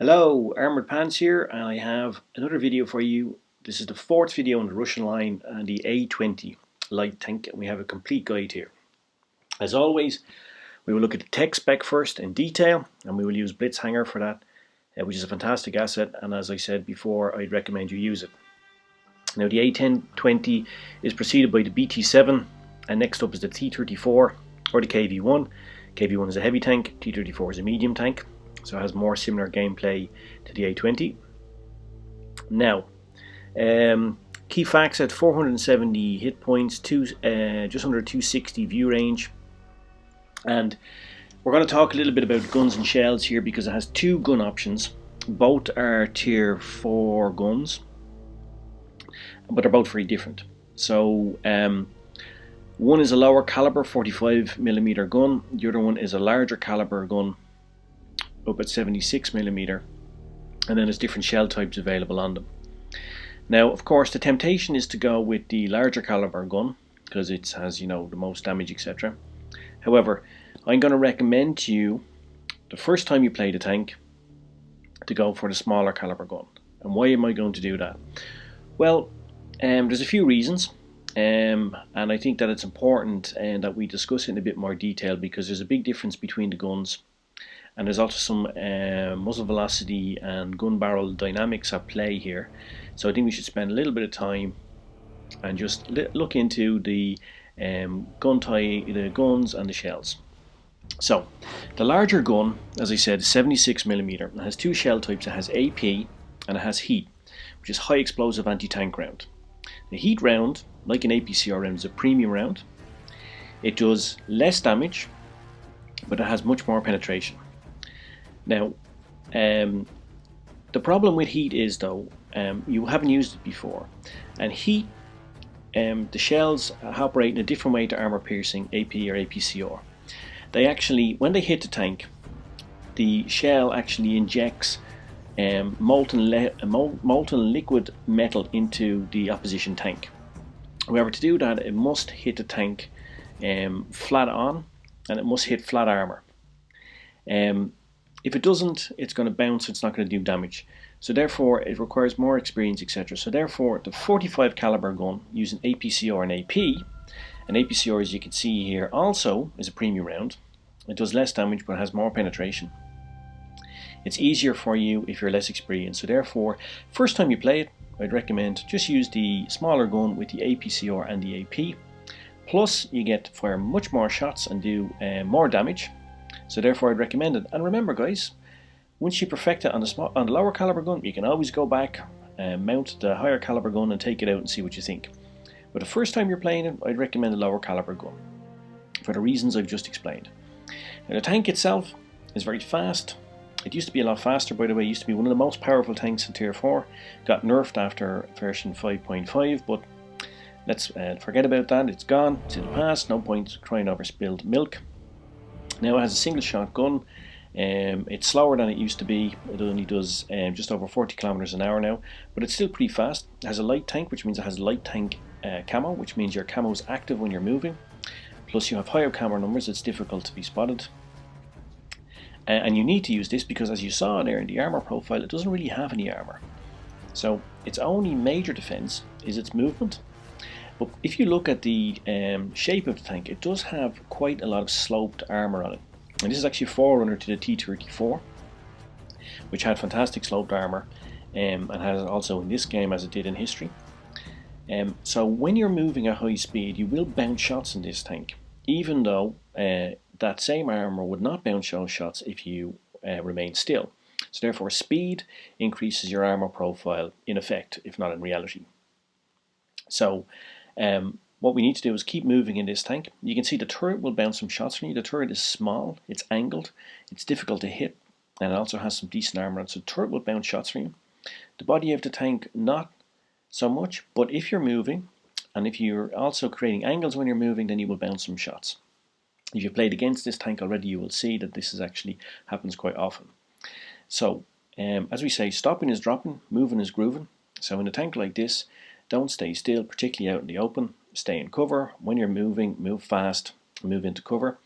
Hello, Armoured Pants here, and I have another video for you. This is the fourth video on the Russian line and the A-20 light tank, and we have a complete guide here. As always, we will look at the tech spec first in detail, and we will use Blitz hanger for that, which is a fantastic asset, and as I said before, I'd recommend you use it. Now the A-20 is preceded by the BT-7, and next up is the T-34 or the KV-1. KV-1 is a heavy tank, T-34 is a medium tank. So it has more similar gameplay to the A-20. Now, key facts at 470 hit points, just under 260 view range. And we're going to talk a little bit about guns and shells here because it has two gun options. Both are tier 4 guns, but they're both very different. So one is a lower caliber 45mm gun, the other one is a larger caliber gun up at 76mm, and then there's different shell types available on them. Now, of course, the temptation is to go with the larger caliber gun because it has, the most damage, etc. However, I'm going to recommend to you the first time you play the tank to go for the smaller caliber gun. And why am I going to do that? Well, there's a few reasons, and I think that it's important that we discuss it in a bit more detail because there's a big difference between the guns. And there's also some muzzle velocity and gun barrel dynamics at play here. So I think we should spend a little bit of time and just look into the the guns and the shells. So the larger gun, as I said, is 76mm. It has two shell types. It has AP and it has heat, which is high explosive anti-tank round. The heat round, like an APCR round, is a premium round. It does less damage, but it has much more penetration. Now, the problem with heat is, though, you haven't used it before, and heat, the shells operate in a different way to armor piercing AP or APCR. They actually, when they hit the tank, the shell actually injects molten liquid metal into the opposition tank. However, to do that, it must hit the tank flat on, and it must hit flat armor. If it doesn't, it's going to bounce, it's not going to do damage. So therefore, it requires more experience, etc. So therefore, the 45 caliber gun using APCR and AP, and APCR, as you can see here, also is a premium round. It does less damage, but has more penetration. It's easier for you if you're less experienced. So therefore, first time you play it, I'd recommend just use the smaller gun with the APCR and the AP. Plus, you get to fire much more shots and do more damage. So therefore I'd recommend it. And remember, guys, once you perfect it on the lower caliber gun, you can always go back and mount the higher caliber gun and take it out and see what you think. But the first time you're playing it, I'd recommend a lower caliber gun for the reasons I've just explained. Now, the tank itself is very fast. It used to be a lot faster, by the way. It used to be one of the most powerful tanks in tier 4. Got nerfed after version 5.5, but let's forget about that. It's gone, it's in the past, no point crying over spilled milk. Now it has a single shot gun. It's slower than it used to be. It only does just over 40 kilometers an hour now, but it's still pretty fast. It has a light tank, which means it has a light tank camo, which means your camo is active when you're moving. Plus you have higher camo numbers, it's difficult to be spotted. And you need to use this because, as you saw there in the armor profile, it doesn't really have any armor. So its only major defense is its movement. But if you look at the shape of the tank, it does have quite a lot of sloped armour on it. And this is actually a forerunner to the T-34, which had fantastic sloped armour and has also in this game as it did in history. So when you're moving at high speed, you will bounce shots in this tank, even though that same armour would not bounce those shots if you remain still. So therefore speed increases your armour profile in effect, if not in reality. So what we need to do is keep moving in this tank. You can see the turret will bounce some shots from you. The turret is small, it's angled, it's difficult to hit, and it also has some decent armor on it. So the turret will bounce shots from you. The body of the tank, not so much, but if you're moving, and if you're also creating angles when you're moving, then you will bounce some shots. If you've played against this tank already, you will see that this actually happens quite often. So, as we say, stopping is dropping, moving is grooving. So in a tank like this, don't stay still, particularly out in the open. Stay in cover. When you're moving, move fast, move into cover.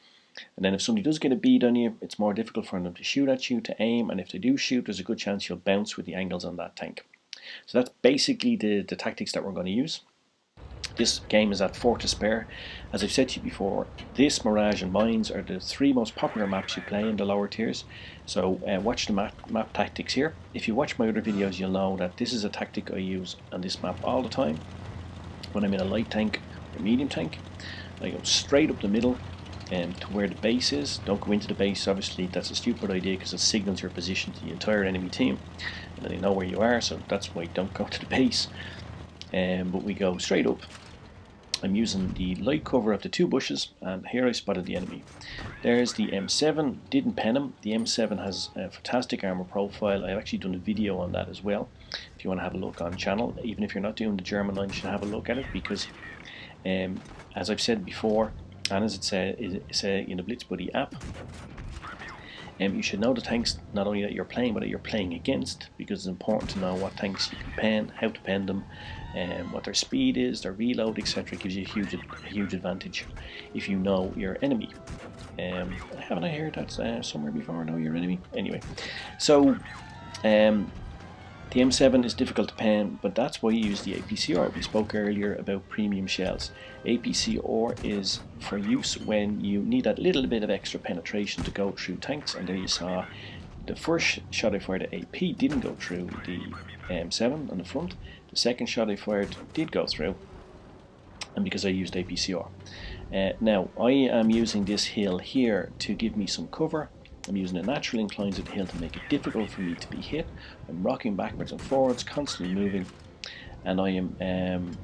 And then if somebody does get a bead on you, it's more difficult for them to shoot at you, to aim, and if they do shoot, there's a good chance you'll bounce with the angles on that tank. So that's basically the tactics that we're going to use. This game is at 4 to spare. As I've said to you before, this, Mirage and Mines are the 3 most popular maps you play in the lower tiers. So watch the map tactics here. If you watch my other videos, you'll know that this is a tactic I use on this map all the time. When I'm in a light tank or medium tank, I go straight up the middle to where the base is. Don't go into the base, obviously that's a stupid idea because it signals your position to the entire enemy team and they know where you are, so that's why don't go to the base. But we go straight up. I'm using the light cover of the 2 bushes, and here I spotted the enemy. There's the M7, didn't pen him. The M7 has a fantastic armour profile. I've actually done a video on that as well. If you want to have a look on channel, even if you're not doing the German line, you should have a look at it because, as I've said before, and as it's in the Blitz Buddy app, you should know the tanks not only that you're playing, but that you're playing against, because it's important to know what tanks you can pen, how to pen them, what their speed is, their reload, etc. It gives you a huge advantage if you know your enemy. Haven't I heard that somewhere before? Know your enemy? Anyway, so the M7 is difficult to pen, but that's why you use the APCR. We spoke earlier about premium shells. APCR is for use when you need that little bit of extra penetration to go through tanks, and there you saw the first shot I fired at AP didn't go through the M7 on the front. The second shot I fired did go through, and because I used APCR. Now I am using this hill here to give me some cover. I'm using a natural incline to the hill to make it difficult for me to be hit. I'm rocking backwards and forwards, constantly moving, and I am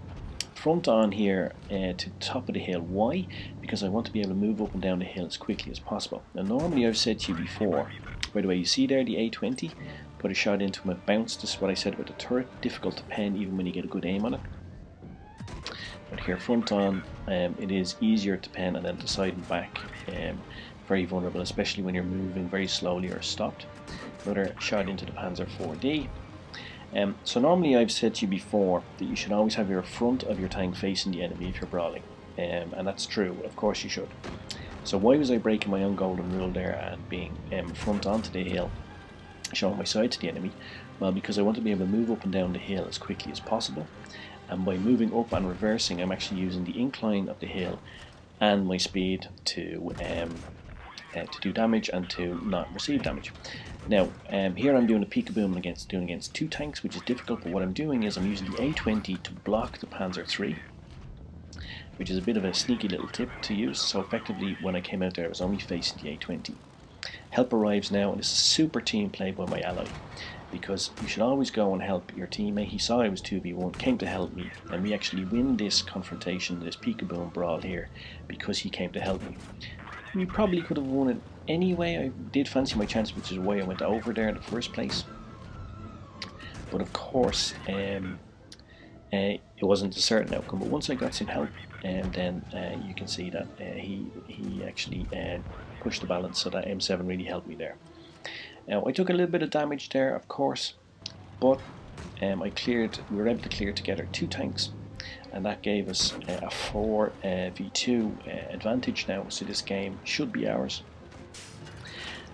front on here to the top of the hill. Why? Because I want to be able to move up and down the hill as quickly as possible. Now normally I've said to you before, by the way, you see there the A-20, put a shot into him, it bounced. This is what I said about the turret, difficult to pen even when you get a good aim on it. But here front on, it is easier to pen, and then the side and back, very vulnerable, especially when you're moving very slowly or stopped. Another shot into the Panzer 4D. So normally I've said to you before that you should always have your front of your tank facing the enemy if you're brawling, and that's true, of course you should. So why was I breaking my own golden rule there and being front onto the hill, showing my side to the enemy? Well, because I want to be able to move up and down the hill as quickly as possible, and by moving up and reversing, I'm actually using the incline of the hill and my speed to do damage and to not receive damage. Now here I'm doing a peekaboo against 2 tanks, which is difficult, but what I'm doing is I'm using the A-20 to block the Panzer 3, which is a bit of a sneaky little tip to use. So effectively when I came out there I was only facing the A-20. Help arrives now, and this is super team play by my ally, because you should always go and help your teammate. He saw I was 2v1, came to help me, and we actually win this confrontation, this peekaboo brawl here, because he came to help me. We probably could have won it anyway. I did fancy my chance, which is why I went over there in the first place. But of course, it wasn't a certain outcome. But once I got some help, then you can see that he actually pushed the balance, so that M7 really helped me there. Now I took a little bit of damage there, of course, but we were able to clear together 2 tanks. And that gave us a 4v2 advantage now, so this game should be ours.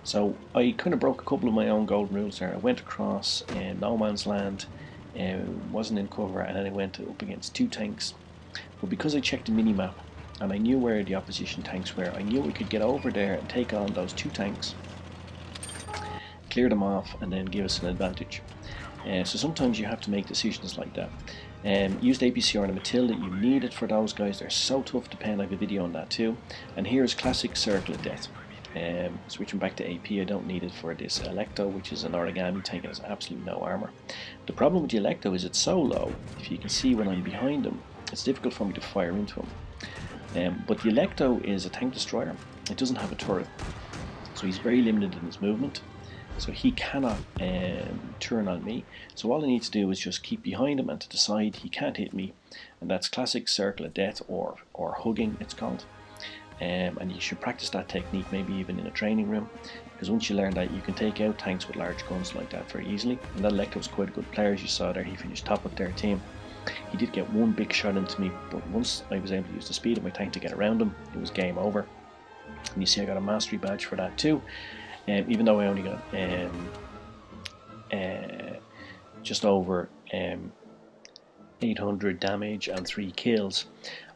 So I kind of broke a couple of my own golden rules there. I went across no man's land, wasn't in cover, and then I went up against 2 tanks. But because I checked the minimap and I knew where the opposition tanks were, I knew we could get over there and take on those 2 tanks, clear them off, and then give us an advantage. So sometimes you have to make decisions like that. Used APCR and a Matilda, you need it for those guys, they're so tough to pen. I have a video on that too. And here's classic Circle of Death. Switching back to AP, I don't need it for this Electo, which is an origami tank and has absolutely no armour. The problem with the Electo is it's so low, if you can see when I'm behind him, it's difficult for me to fire into him. But the Electo is a tank destroyer, it doesn't have a turret, so he's very limited in his movement. So he cannot turn on me. So all I need to do is just keep behind him and to the side. He can't hit me, and that's classic Circle of Death, or hugging it's called. And you should practice that technique maybe even in a training room, because once you learn that, you can take out tanks with large guns like that very easily. And that Electo was quite a good player, as you saw there. He finished top of their team. He did get 1 big shot into me, but once I was able to use the speed of my tank to get around him, it was game over. And you see I got a mastery badge for that too, even though I only got just over 800 damage and 3 kills.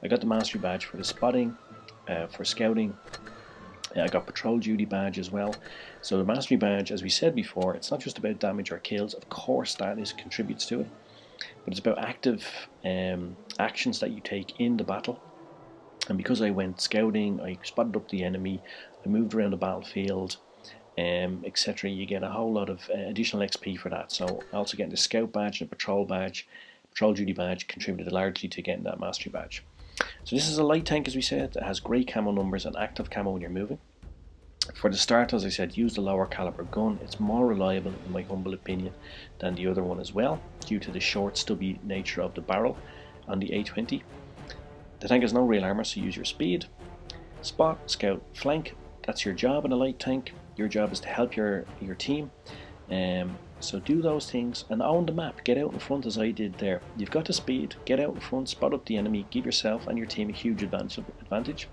I got the mastery badge for the spotting, for scouting. I got patrol duty badge as well. So the mastery badge, as we said before, it's not just about damage or kills. Of course that contributes to it, but it's about active actions that you take in the battle. And because I went scouting, I spotted up the enemy, I moved around the battlefield, etc. You get a whole lot of additional XP for that. So also getting the scout badge and the patrol duty badge contributed largely to getting that mastery badge. So this is a light tank, as we said, that has great camo numbers and active camo when you're moving. For the start, as I said, use the lower caliber gun. It's more reliable, in my humble opinion, than the other one as well, due to the short, stubby nature of the barrel on the A-20. The tank has no real armour, so use your speed. Spot, scout, flank. That's your job in a light tank. Your job is to help your team. So do those things and own the map. Get out in front as I did there. You've got the speed. Get out in front, spot up the enemy, give yourself and your team a huge advantage.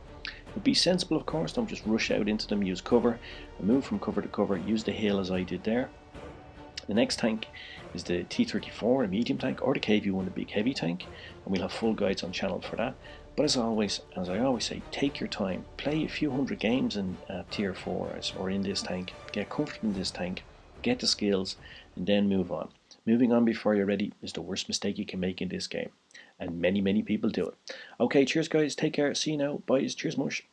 But be sensible, of course. Don't just rush out into them. Use cover and move from cover to cover. Use the hill as I did there. The next tank is the T-34, a medium tank, or the KV-1, a big heavy tank, and we'll have full guides on channel for that. But as I always say, take your time. Play a few hundred games in Tier 4 or in this tank. Get comfortable in this tank. Get the skills, and then move on. Moving on before you're ready is the worst mistake you can make in this game, and many people do it. Okay, cheers guys, take care, see you now, bye, cheers Mush.